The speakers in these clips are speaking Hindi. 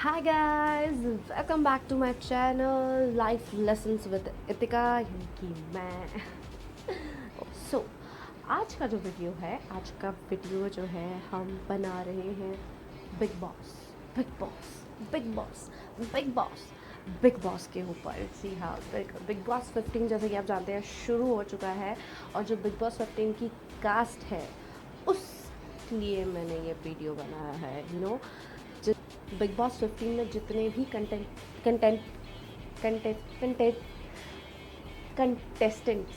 Hi guys, welcome back to my channel Life Lessons with इतिका यानी कि मैं so, आज का जो वीडियो है जो है हम बना रहे हैं big boss big boss big boss big boss big boss के ऊपर। जी हाँ, बिग बॉस 15 जैसे कि आप जानते हैं शुरू हो चुका है और जो बिग बॉस 15 की कास्ट है उस लिए मैंने ये वीडियो बनाया है। बिग बॉस 15 में जितने भी कंटेंट कंटेस्टेंट्स कंटेस्टेंट्स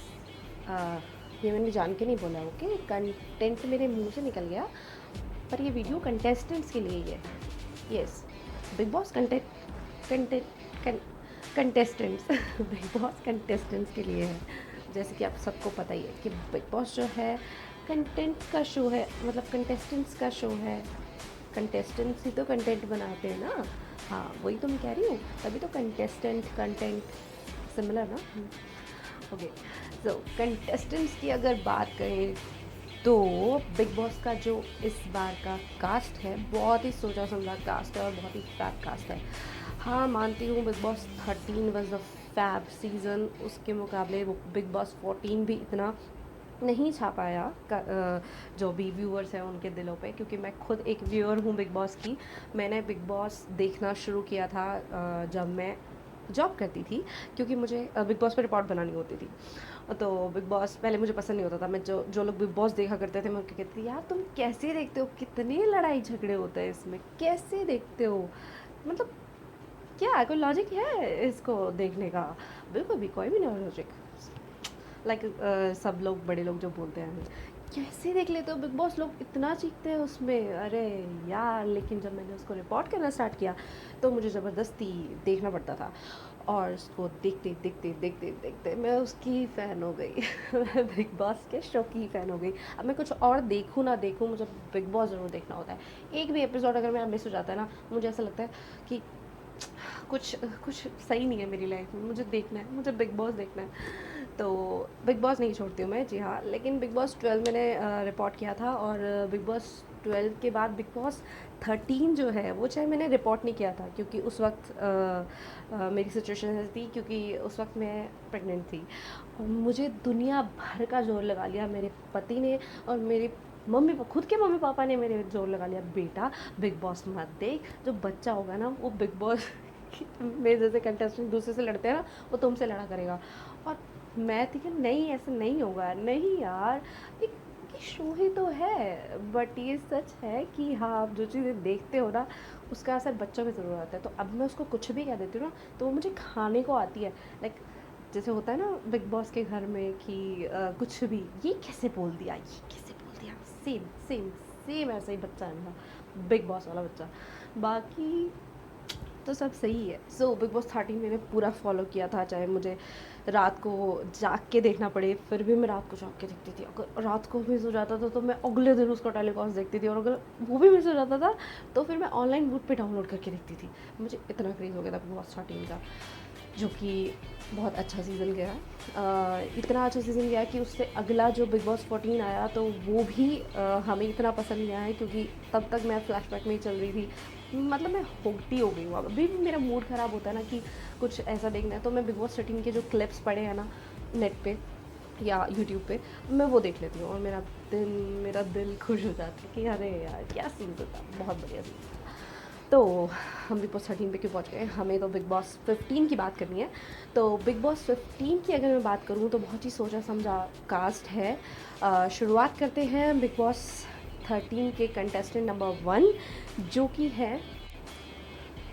ये मैंने जान के नहीं बोला, ओके, कंटेंट मेरे मुंह से निकल गया, पर ये वीडियो कंटेस्टेंट्स के लिए ही है। Yes, big boss contestants big boss contestants के लिए है। जैसे कि आप सबको पता ही है कि बिग बॉस जो है कंटेंट का शो है, मतलब कंटेस्टेंट्स का शो है। कंटेस्टेंट्स ही तो कंटेंट बनाते हैं ना। हाँ, वही तो मैं कह रही हूँ, तभी तो कंटेंट सिमिलर ना। ओके, सो कंटेस्टेंट्स की अगर बात करें तो बिग बॉस का जो इस बार का कास्ट है बहुत ही सोचा समझा कास्ट है और बहुत ही फैब कास्ट है। हाँ, मानती हूँ Bigg Boss 13 was the fab season, उसके मुकाबले वो बिग बॉस 14 भी इतना नहीं छा पाया जो भी व्यूअर्स हैं उनके दिलों पे, क्योंकि मैं खुद एक व्यूअर हूँ बिग बॉस की। मैंने बिग बॉस देखना शुरू किया था जब मैं जॉब करती थी, क्योंकि मुझे बिग बॉस पर रिपोर्ट बनानी होती थी। तो बिग बॉस पहले मुझे पसंद नहीं होता था। मैं जो जो लोग बिग बॉस देखा करते थे मैं उनके कहती थी, यार तुम कैसे देखते हो, कितने लड़ाई झगड़े होते हैं इसमें, कैसे देखते हो, मतलब क्या कोई लॉजिक है इसको देखने का? बिल्कुल भी कोई भी नहीं लॉजिक। लाइक सब लोग बड़े लोग जो बोलते हैं कैसे देख लेते हो बिग बॉस, लोग इतना चीखते हैं उसमें, अरे यार। लेकिन जब मैंने उसको रिपोर्ट करना स्टार्ट किया तो मुझे ज़बरदस्ती देखना पड़ता था और उसको देखते देखते देखते देखते मैं उसकी फ़ैन हो गई मैं बिग बॉस के शो की फ़ैन हो गई। अब मैं कुछ और देखूँ ना देखूँ, मुझे बिग बॉस ज़रूर देखना होता है। एक भी एपिसोड अगर मेरा मिस हो जाता है ना, मुझे ऐसा लगता है कि कुछ कुछ सही नहीं है मेरी लाइफ में, मुझे देखना है, मुझे बिग बॉस देखना है। तो बिग बॉस नहीं छोड़ती हूँ मैं, जी हाँ। लेकिन बिग बॉस 12 मैंने रिपोर्ट किया था और बिग बॉस 12 के बाद बिग बॉस 13 जो है वो चाहे मैंने रिपोर्ट नहीं किया था, क्योंकि उस वक्त मेरी सिचुएशन ऐसी थी, क्योंकि उस वक्त मैं प्रेग्नेंट थी और मुझे दुनिया भर का जोर लगा लिया मेरे पति ने और मेरे खुद के मम्मी पापा ने मेरे जोर लगा लिया, बेटा बिग बॉस मत देख, जो बच्चा होगा ना वो बिग बॉस मेरे जैसे कंटेस्टेंट दूसरे से लड़ते हैं ना, वो तुमसे लड़ा करेगा। और मैं थी कि नहीं, ऐसा नहीं होगा, नहीं यार, एक शो ही तो है। बट ये सच है कि हाँ, आप जो चीज़ें देखते हो ना उसका असर बच्चों में ज़रूर आता है। तो अब मैं उसको कुछ भी कह देती हूँ ना तो वो मुझे खाने को आती है। लाइक जैसे होता है ना बिग बॉस के घर में कि कुछ भी, ये कैसे बोल दिया, ये कैसे बोल दिया, सेम सेम सेम ऐसा ही बच्चा है मेरा, बिग बॉस वाला बच्चा। बाकी तो सब सही है। सो बिग बॉस 13 मैंने पूरा फॉलो किया था, चाहे मुझे रात को जाग के देखना पड़े, फिर भी मैं रात को जाग के देखती थी। अगर रात को मिस हो जाता था तो मैं अगले दिन उसका टेलीकास्ट देखती थी, और अगर वो भी मिस हो जाता था तो फिर मैं ऑनलाइन वूट पे डाउनलोड करके देखती थी। मुझे इतना क्रेज़ हो गया था बिग बॉस 13 का, जो कि बहुत अच्छा सीज़न गया। इतना अच्छा सीज़न गया कि उससे अगला जो बिग बॉस 14 आया तो वो भी हमें इतना पसंद नहीं आया, क्योंकि तब तक मैं फ्लैशबैक में ही चल रही थी। मतलब मैं होती हो गई हूँ। अब भी मेरा मूड ख़राब होता है ना कि कुछ ऐसा देखना है तो मैं बिग बॉस 13 के जो क्लिप्स पड़े हैं ना नेट पे या यूट्यूब पे, मैं वो देख लेती हूँ और मेरा दिल खुश हो जाता है कि अरे यार क्या सीज़न था, बहुत बढ़िया सीज़न था। तो हम बिग बॉस 13 पे क्यों पहुँच गए, हमें तो बिग बॉस 15 की बात करनी है। तो बिग बॉस 15 की अगर मैं बात करूँ तो बहुत ही सोचा समझा कास्ट है। शुरुआत करते हैं बिग बॉस 13 के कंटेस्टेंट नंबर 1 जो कि है,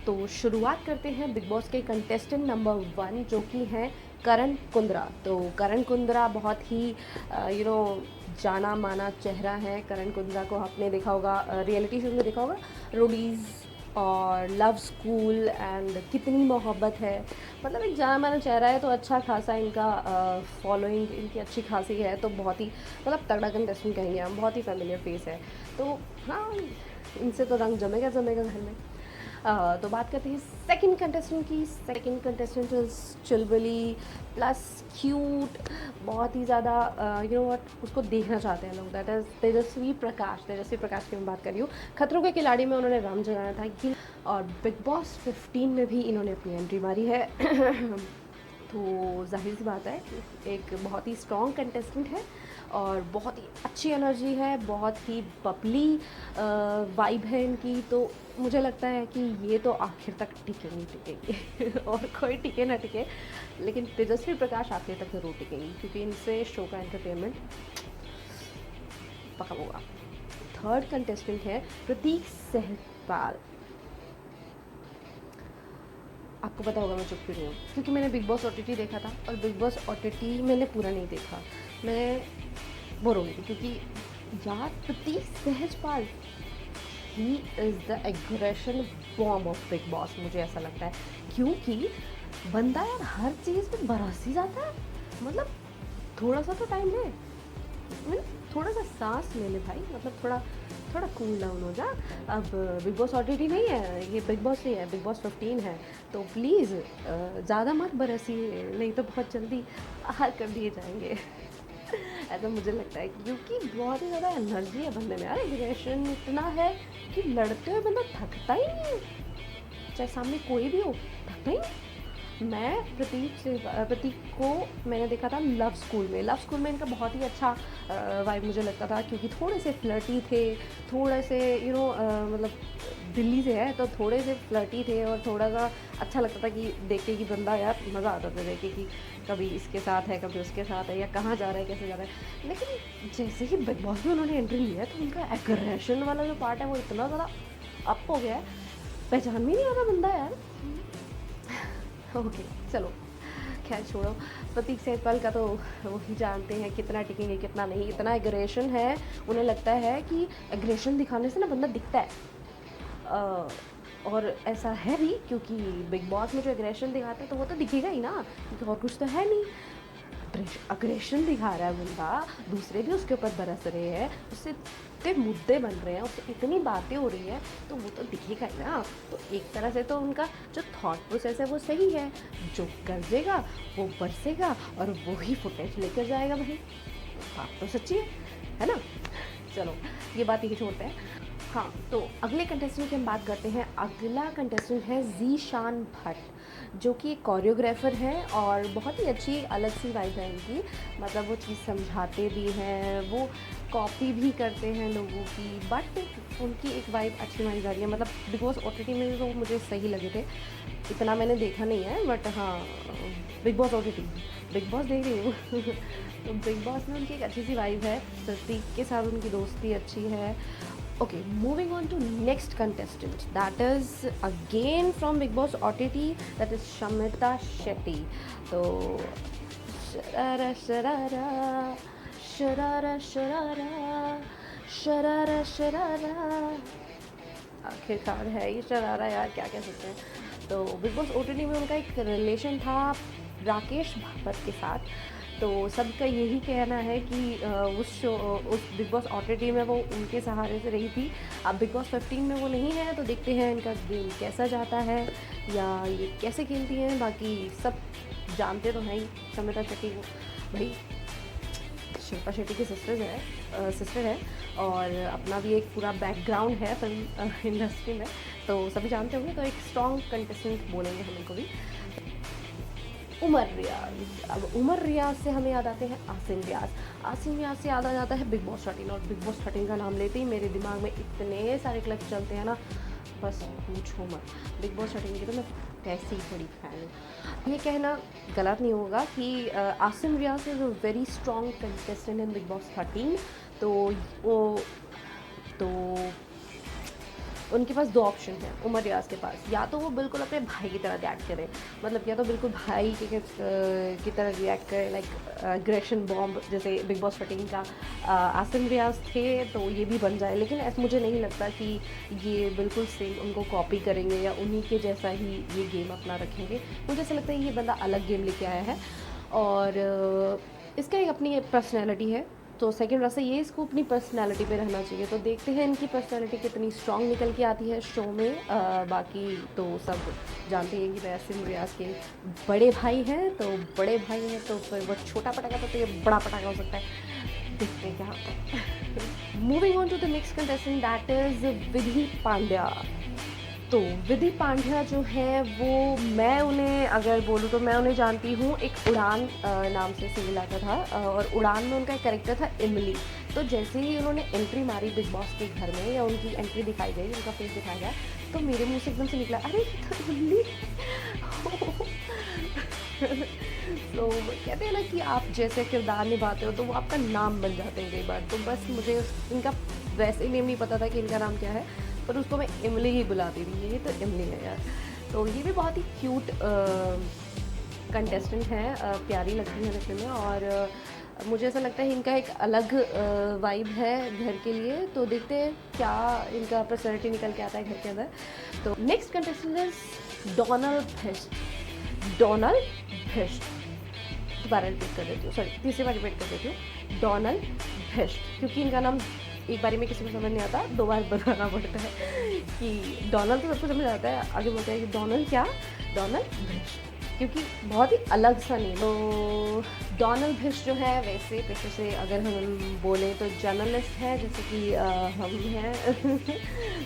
तो शुरुआत करते हैं बिग बॉस के कंटेस्टेंट नंबर 1 जो कि हैं करण कुंद्रा। तो करण कुंद्रा बहुत ही जाना माना चेहरा है। करण कुंद्रा को आपने देखा होगा, रियलिटी शो में देखा होगा, रोडीज़ और लव स्कूल एंड कितनी मोहब्बत है। मतलब एक जाना माना चेहरा है, तो अच्छा खासा इनका फॉलोइंग इनकी अच्छी खासी है, तो बहुत ही मतलब तगड़ा कंटेस्टेंट कहेंगे हम, बहुत ही फेमिलियर फेस है। तो हाँ, इनसे तो रंग जमेगा जमेगा घर में। तो बात करते हैं सेकंड कंटेस्टेंट की। Second contestant is Chulbuli plus cute, बहुत ही ज़्यादा यू नो व्हाट, उसको देखना चाहते हैं लोग। That is Tejasswi Prakash. तेजस्वी प्रकाश की मैं बात कर रही हूँ। खतरों के खिलाड़ी में उन्होंने रम जमाया था कि, और बिग बॉस 15 में भी इन्होंने अपनी एंट्री मारी है। तो जाहिर सी बात है एक बहुत ही स्ट्रॉन्ग कंटेस्टेंट है और बहुत ही अच्छी एनर्जी है, बहुत ही बबली वाइब है इनकी। तो मुझे लगता है कि ये तो आखिर तक टिकेंगी टिकेंगी और कोई टिके ना टिके, लेकिन तेजस्वी प्रकाश आखिर तक ज़रूर टिकेंगी क्योंकि इनसे शो का एंटरटेनमेंट पक्का होगा। थर्ड कंटेस्टेंट है प्रतीक सहपाल। आपको पता होगा मैं चुप क्यों रही हूँ, क्योंकि मैंने बिग बॉस OTT देखा था और बिग बॉस OTT मैंने पूरा नहीं देखा। मैं बोर हो गई थी क्योंकि यार Prateek Sehajpal he is the aggression bomb of Bigg Boss, मुझे ऐसा लगता है। क्योंकि बंदा यार हर चीज़ में बरस ही जाता है। मतलब थोड़ा सा तो टाइम ले, थोड़ा सा सांस ले ले भाई, मतलब थोड़ा कूल डाउन हो जा। अब बिग बॉस OTT नहीं है, ये बिग बॉस नहीं है, बिग बॉस 15 है। तो प्लीज़ ज़्यादा मत बरसिए, नहीं तो बहुत जल्दी बाहर कर दिए जाएंगे। ऐसा मुझे लगता है क्योंकि बहुत ही ज़्यादा एनर्जी है बंदे में यार, एग्रेशन इतना है कि लड़ते हुए बंदा थकता ही नहीं है, चाहे सामने कोई भी हो, थकता ही नहीं। मैं प्रतीक को मैंने देखा था लव स्कूल में। लव स्कूल में इनका बहुत ही अच्छा वाइब मुझे लगता था क्योंकि थोड़े से फ्लर्टी थे, थोड़े से मतलब दिल्ली से है तो थोड़े से फ्लर्टी थे और थोड़ा सा अच्छा लगता था कि देख के कि बंदा यार मज़ा आता था देख के कि कभी इसके साथ है कभी उसके साथ है या कहाँ जा रहा है कैसे जा रहा है। लेकिन जैसे ही बिग बॉस में उन्होंने एंट्री लिया तो उनका एग्रेशन वाला जो पार्ट है वो इतना ज़्यादा अप हो गया है, पहचान भी नहीं आ रहा बंदा यार। ओके चलो खैर छोड़ो, प्रतीक सहजपाल का तो वही जानते हैं कितना टिकेंगे कितना नहीं। इतना एग्रेशन है, उन्हें लगता है कि एग्रेशन दिखाने से ना बंदा दिखता है। और ऐसा है भी क्योंकि बिग बॉस में जो एग्रेशन दिखाते हैं तो वो तो दिखेगा ही ना, क्योंकि और कुछ तो है नहीं। अग्रेशन दिखा रहा है बंदा, दूसरे भी उसके ऊपर बरस रहे हैं, उससे इतने मुद्दे बन रहे हैं, उससे इतनी बातें हो रही है तो वो तो दिखेगा ही ना। तो एक तरह से तो उनका जो थॉट प्रोसेस है वो सही है, जो गरजेगा वो बरसेगा और वो ही फुटेज लेकर जाएगा भाई। बात तो सच्ची है ना। चलो ये बात ही छोड़ते हैं। हाँ तो अगले कंटेस्टेंट की हम बात करते हैं। अगला कंटेस्टेंट है ज़ीशान भट्ट, जो कि एक कोरियोग्राफर है और बहुत ही अच्छी अलग सी वाइब है इनकी। मतलब वो चीज़ समझाते भी हैं, वो कॉपी भी करते हैं लोगों की, बट उनकी एक वाइब अच्छी मानी जा रही है। मतलब बिग बॉस OTT में तो मुझे सही लगे थे, इतना मैंने देखा नहीं है, बट हाँ big boss OTT big boss देख रही हूँ। तो बिग बॉस में उनकी एक अच्छी सी वाइब है, प्रतीक के साथ उनकी दोस्ती अच्छी है। Okay, moving on to next contestant. That is again from Big Boss OTT. That is Shamita Shetty. तो शरारा शरारा शरारा शरारा शरारा शरारा, आखिरकार है ये शरारा यार, क्या कह सकते हैं। तो बिग बॉस OTT में उनका एक रिलेशन था राकेश भापत के साथ। तो सबका यही कहना है कि उस बिग बॉस OTT में वो उनके सहारे से रही थी। अब बिग बॉस 15 में वो नहीं है तो देखते हैं इनका गेम कैसा जाता है या ये कैसे खेलती हैं। बाकी सब जानते तो हैं ही शमिता शेट्टी को, भाई शिल्पा शेट्टी की सिस्टर है और अपना भी एक पूरा बैकग्राउंड है फिल्म इंडस्ट्री में, तो सभी जानते होंगे। तो एक स्ट्रॉन्ग कंटेस्टेंट बोलेंगे हम इनको भी। उमर रियाज। अब उमर रियाज से हमें याद आते हैं आसिम रियाज। आसिम रियाज से याद आ जाता है बिग बॉस 13, और बिग बॉस 13 का नाम लेते ही मेरे दिमाग में इतने सारे क्लिप चलते हैं ना, बस पूछो मत। बिग बॉस 13 की तो मैं कैसी ही बड़ी फ़ैन हूँ। ये कहना गलत नहीं होगा कि Asim Riaz is a very strong contestant in Bigg Boss 13। तो वो तो उनके पास दो ऑप्शन हैं उमर रियाज के पास, या तो वो बिल्कुल अपने भाई की तरह रिएक्ट करें, मतलब या तो बिल्कुल भाई की तरह रिएक्ट करें, लाइक एग्रेशन बॉम्ब जैसे बिग बॉस 13 का आसिम रियाज थे, तो ये भी बन जाए। लेकिन ऐसा मुझे नहीं लगता कि ये बिल्कुल सेम उनको कॉपी करेंगे या उन्हीं के जैसा ही ये गेम अपना रखेंगे। मुझे ऐसा लगता है ये बंदा अलग गेम लेके आया है और इसका एक अपनी पर्सनैलिटी है, तो सेकंड रास्ता ये इसको अपनी पर्सनालिटी पे रहना चाहिए। तो देखते हैं इनकी पर्सनालिटी कितनी स्ट्रांग निकल के आती है शो में। बाकी तो सब जानते हैं कि वैसे रियाज के बड़े भाई हैं, तो बड़े भाई हैं तो फिर वो छोटा पटाखा था तो ये बड़ा पटाखा हो सकता है। देखते हैं क्या होता है। Moving on to the next contestant, that is Vidhi Pandya. तो विधि पांड्या जो है वो, मैं उन्हें अगर बोलूँ तो मैं उन्हें जानती हूँ एक उड़ान नाम से सीरियल आता था, और उड़ान में उनका एक कैरेक्टर था इमली। तो जैसे ही उन्होंने एंट्री मारी बिग बॉस के घर में, या उनकी एंट्री दिखाई गई, उनका फेस दिखाया गया, तो मेरे मुंह से एकदम से निकला, अरे ये तो इमली। तो कहते हैं ना कि आप जैसे किरदार निभाते हो तो वो आपका नाम बन जाते हैं कई बार। तो बस मुझे इनका वैसे नेम नहीं पता था कि इनका नाम क्या है, पर उसको मैं इमली ही बुलाती थी, ये तो इमली है यार। तो ये भी बहुत ही क्यूट कंटेस्टेंट हैं, प्यारी लगती है देखने में, और मुझे ऐसा लगता है इनका एक अलग वाइब है घर के लिए। तो देखते हैं क्या इनका पर्सनैलिटी निकल के आता है घर के अंदर। तो next contestant is Donald waste. Donald waste, दोबारा रिपीट कर देती हूँ, सॉरी तीसरी बार रिपीट कर देती हूँ, डोनाल्ड भेस्ट, क्योंकि इनका नाम एक बारी में किसी को समझ नहीं आता, 2 बार बताना पड़ता है कि डोनाल्ड तो सबको समझ आता है, आगे बोलते हैं कि डोनाल्ड क्या, डोनाल्ड भेस्ट, क्योंकि बहुत ही अलग सा नेम। तो डोनाल्ड भेस्ट जो है वैसे पेशे से अगर हम बोलें तो जर्नलिस्ट है, जैसे कि हम हैं।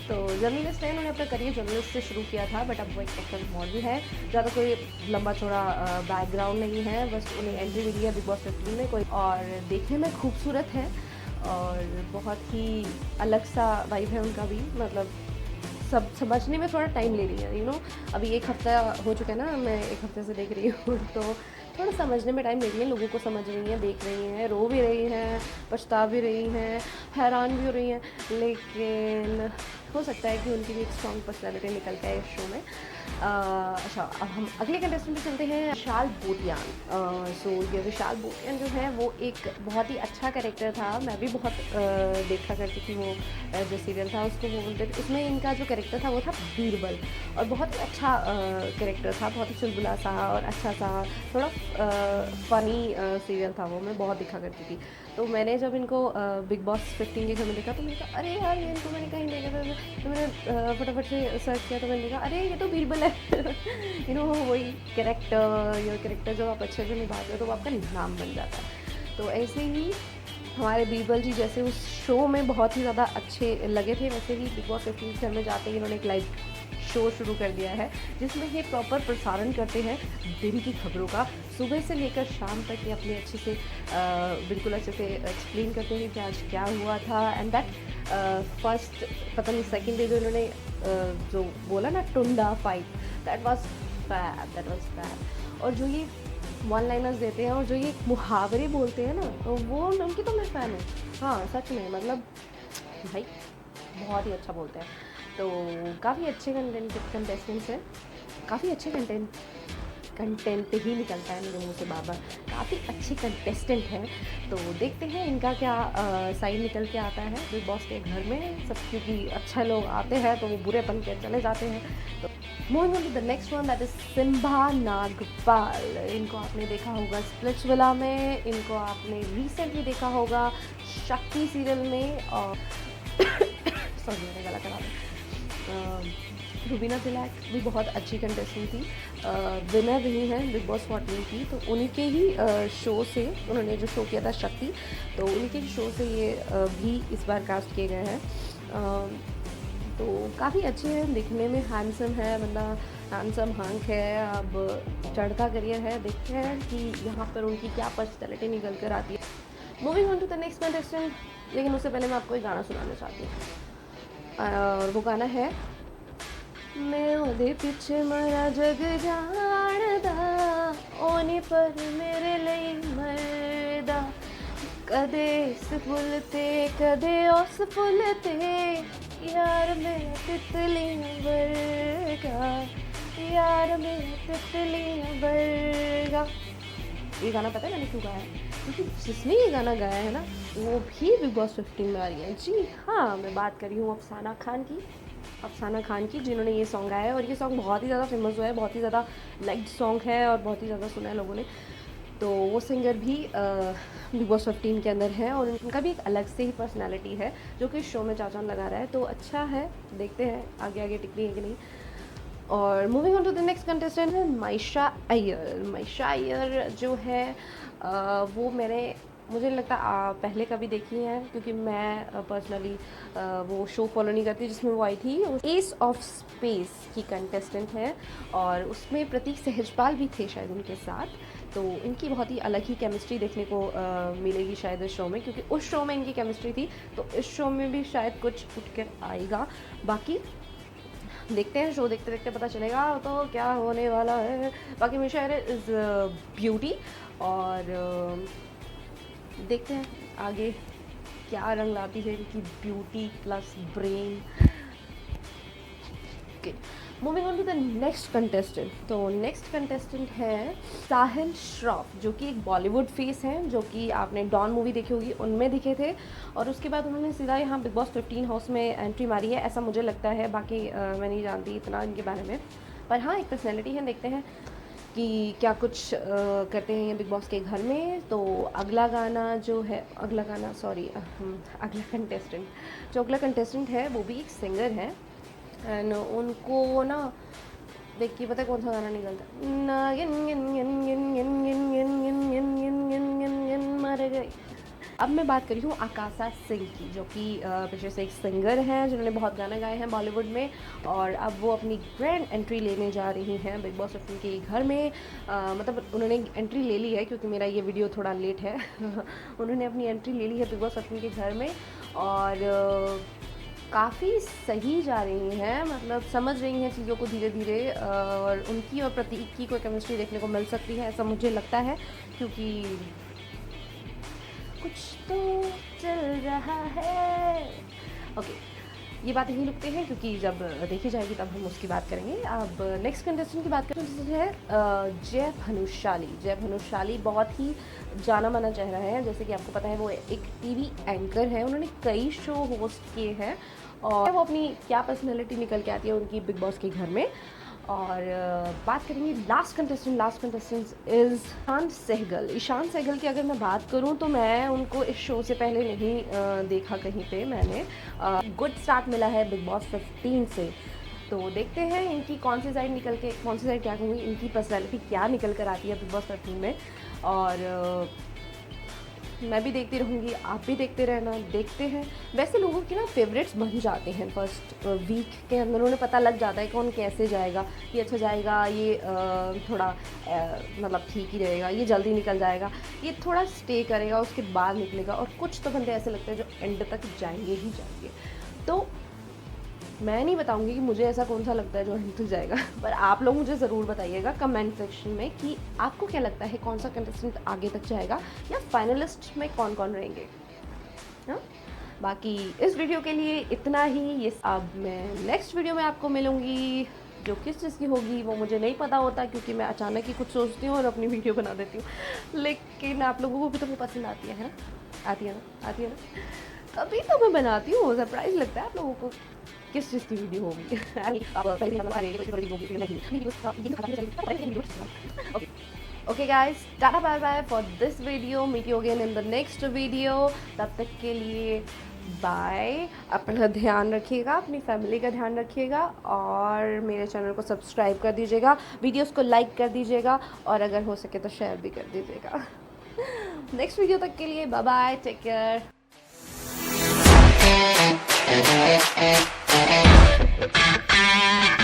तो जर्नलिस्ट है, उन्होंने अपना करियर जर्नलिस्ट से शुरू किया था, बट अब वो एक एक्टर मॉडल है। ज़्यादा कोई लंबा चौड़ा बैकग्राउंड नहीं है, बस उन्हें एंट्री मिली है बिग बॉस 15 में कोई, और देखने में खूबसूरत है और बहुत ही अलग सा वाइब है उनका भी, मतलब सब समझने में थोड़ा टाइम ले रही है, यू नो। अभी 1 हफ्ता हो चुका है ना, मैं 1 हफ्ते से देख रही हूँ, तो थोड़ा समझने में टाइम ले रही है, लोगों को समझ रही हैं, देख रही हैं, रो भी रही हैं, पछता भी रही हैं, हैरान भी हो रही हैं, लेकिन हो सकता है कि उनकी भी एक स्ट्रॉन्ग पर्सनैलिटी निकल के आए इस शो में। अच्छा, अब हम अगले कंटेस्टेंट पे चलते हैं, विशाल बोटियान। सो ये विशाल बोटियान जो है वो एक बहुत ही अच्छा कैरेक्टर था, मैं भी बहुत देखा करती थी वो जो सीरियल था उसको वो बोलते थे। उसमें इनका जो कैरेक्टर था वो था बीरबल, और बहुत ही अच्छा कैरेक्टर था, बहुत ही चुलबुला सा और अच्छा सा, थोड़ा फ़नी सीरियल था वो, मैं बहुत देखा करती थी। तो मैंने जब इनको बिग बॉस 15 के घर में देखा तो मैंने कहा अरे यार, ये इनको मैंने कहीं देखा था, तो मैंने फटाफट से सर्च किया तो मैंने देखा अरे ये तो बीरबल है। यू नो, वही कैरेक्टर, या कैरेक्टर जब आप अच्छे से निभाते हो तो वो आपका नाम बन जाता है। तो ऐसे ही हमारे बीरबल जी जैसे उस शो में बहुत ही ज़्यादा अच्छे लगे थे, वैसे ही बिग बॉस 15 घर में जाते ही इन्होंने एक लाइव शो शुरू कर दिया है, जिसमें ये प्रॉपर प्रसारण करते हैं दिन की खबरों का, सुबह से लेकर शाम तक। ये अपने अच्छे से बिल्कुल अच्छे से एक्सप्लेन करते हैं कि आज क्या हुआ था। एंड दैट फर्स्ट, पता नहीं सेकंड डे जो इन्होंने जो बोला ना टुंडा फाइट, दैट वाज बैड। और जो ये वन लाइनर्स देते हैं और जो ये मुहावरे बोलते हैं ना, तो वो उनकी तो मैं फ़ैन हूँ। हाँ सच में, मतलब भाई बहुत ही अच्छा बोलते हैं। तो काफ़ी अच्छे कंटेस्टेंट्स हैं, काफ़ी अच्छे कंटेंट ही निकलता है मेरे मुंह से बार बार, काफ़ी अच्छे कंटेस्टेंट हैं। तो देखते हैं इनका क्या साइड निकल के आता है बिग बॉस के घर में सब, क्योंकि अच्छे लोग आते हैं तो वो बुरे बन के चले जाते हैं। तो moving on to the next one, that is Simba Nagpal. इनको आपने देखा होगा स्प्लिट्सविला में, इनको आपने रिसेंटली देखा होगा शक्ति सीरियल में, और सॉरी मैंने गला खराब है। रुबीना तिलक भी बहुत अच्छी कंटेस्टेंट थी, विनर रही हैं बिग बॉस 14 की। तो उनके ही शो से, उन्होंने जो शो किया था शक्ति, तो उनके शो से ये भी इस बार कास्ट किए गए हैं। तो काफ़ी अच्छे हैं, दिखने में हैंडसम है बंदा, हैंडसम हंक है, अब चढ़ता करियर है, देखते हैं कि यहाँ पर उनकी क्या पर्सनैलिटी निकल कर आती है। Moving on to the next contestant, लेकिन उससे पहले मैं आपको एक गाना सुनाना चाहती हूँ, और वो गाना है मैं ओदे पिछे मरा जग जानदा, ओने पर मेरे लिए मरदा, कदे इस फुल ते कदे उस फुल ते, यार मेरा तितलियां वर्गा, यार मेरा तितलियां वर्गा। ये गाना पता है मैंने क्यों गाया है? क्योंकि जिसने ये गाना गाया है ना, वो भी बिग बॉस 15 में आ रही है। जी हाँ, मैं बात कर रही हूँ अफसाना खान की, जिन्होंने ये सॉन्ग गाया है, और ये सॉन्ग बहुत ही ज़्यादा फेमस हुआ है, बहुत ही ज़्यादा लाइक्ड सॉन्ग है और बहुत ही ज़्यादा सुना है लोगों ने। तो वो सिंगर भी बिग बॉस 15 के अंदर है और उनका भी एक अलग से ही पर्सनालिटी है जो कि शो में चाचान लगा रहा है। तो अच्छा है, देखते हैं आगे आगे टिकती है कि नहीं। और moving on to the next contestant है माइशा अय्यर। माइशा अय्यर जो है वो मुझे नहीं लगता पहले कभी देखी है, क्योंकि मैं पर्सनली वो शो फॉलो नहीं करती जिसमें वो आई थी। एस ऑफ स्पेस की कंटेस्टेंट है और उसमें प्रतीक सहजपाल भी थे शायद उनके साथ। तो इनकी बहुत ही अलग ही केमिस्ट्री देखने को मिलेगी शायद इस शो में, क्योंकि उस शो में इनकी केमिस्ट्री थी, तो इस शो में भी शायद कुछ उठ कर आएगा। बाकी देखते हैं, शो देखते देखते पता चलेगा तो क्या होने वाला है। बाकी माइशा अय्यर इज़ ब्यूटी और देखते हैं आगे क्या रंग लाती है इनकी beauty plus brain. Moving on to the next contestant. तो नेक्स्ट कंटेस्टेंट है साहिल श्रॉफ, जो कि एक बॉलीवुड फेस हैं, जो कि आपने डॉन मूवी देखी होगी उनमें दिखे थे और उसके बाद उन्होंने सीधा यहाँ बिग बॉस 15 हाउस में एंट्री मारी है, ऐसा मुझे लगता है। बाकी मैं नहीं जानती इतना इनके बारे में, पर हाँ एक पर्सनैलिटी है। देखते हैं कि क्या कुछ करते हैं ये बिग बॉस के घर में। तो अगला कंटेस्टेंट है वो भी एक सिंगर है एंड उनको ना देख के पता है कौन सा गाना निकलता मर गई। अब मैं बात कर रही हूँ आकाशा सिंह की, जो कि पेशे से एक सिंगर हैं जिन्होंने बहुत गाने गाए हैं बॉलीवुड में और अब वो अपनी ग्रैंड एंट्री लेने जा रही हैं बिग बॉस 15 के घर में। मतलब उन्होंने एंट्री ले ली है, क्योंकि मेरा ये वीडियो थोड़ा लेट है उन्होंने अपनी एंट्री ले ली है बिग बॉस 15 के घर में और काफ़ी सही जा रही हैं, मतलब समझ रही हैं चीज़ों को धीरे धीरे और उनकी और प्रतीक की कोई केमिस्ट्री देखने को मिल सकती है, ऐसा मुझे लगता है, क्योंकि कुछ तो चल रहा है। ओके, ये बात यहीं रुकते हैं, क्योंकि जब देखी जाएगी तब हम उसकी बात करेंगे। अब नेक्स्ट कंटेस्टेंट की बात करें तो है जय भानुशाली। जय भानुशाली बहुत ही जाना माना चेहरा है, जैसे कि आपको पता है वो एक टीवी एंकर है, उन्होंने कई शो होस्ट किए हैं और वो अपनी क्या पर्सनैलिटी निकल के आती है उनकी बिग बॉस के घर में। और बात करेंगे last contestant is Ishaan Sehgal. Ishaan Sehgal की अगर मैं बात करूं तो मैं उनको इस शो से पहले नहीं देखा कहीं पे। मैंने गुड स्टार्ट मिला है बिग बॉस 15 से, तो देखते हैं इनकी कौन सी साइड क्या कहूँगी, इनकी पर्सनैलिटी क्या निकल कर आती है बिग बॉस 15 में। और मैं भी देखती रहूँगी, आप भी देखते रहना। देखते हैं, वैसे लोगों की ना फेवरेट्स बन जाते हैं फर्स्ट वीक के अंदर, उन्हें पता लग जाता है कौन कैसे जाएगा, ये अच्छा जाएगा, ये थोड़ा मतलब ठीक ही रहेगा, ये जल्दी निकल जाएगा, ये थोड़ा स्टे करेगा उसके बाद निकलेगा। और कुछ तो बंदे ऐसे लगते हैं जो एंड तक जाएंगे ही जाएंगे। तो मैं नहीं बताऊंगी कि मुझे ऐसा कौन सा लगता है जो एंड तक जाएगा, पर आप लोग मुझे ज़रूर बताइएगा कमेंट सेक्शन में कि आपको क्या लगता है कौन सा कंटेस्टेंट आगे तक जाएगा या फाइनलिस्ट में कौन कौन रहेंगे। हाँ, बाकी इस वीडियो के लिए इतना ही। ये अब मैं नेक्स्ट वीडियो में आपको मिलूँगी, जो किस चीज़ की होगी वो मुझे नहीं पता होता, क्योंकि मैं अचानक ही कुछ सोचती हूँ और अपनी वीडियो बना देती हूँ। लेकिन आप लोगों को भी तो वो पसंद आती है ना, आती है ना, तभी तो मैं बनाती हूँ। सरप्राइज़ लगता है आप लोगों को किस चीज़ की वीडियो होगी। Okay guys, tata bye bye for this video. Meet you again in the next video. तब तक के लिए बाय। अपना ध्यान रखिएगा, अपनी फैमिली का ध्यान रखिएगा और मेरे चैनल को सब्सक्राइब कर दीजिएगा, वीडियोस को लाइक कर दीजिएगा और अगर हो सके तो शेयर भी कर दीजिएगा। नेक्स्ट वीडियो तक के लिए bye bye, take care. Thank you.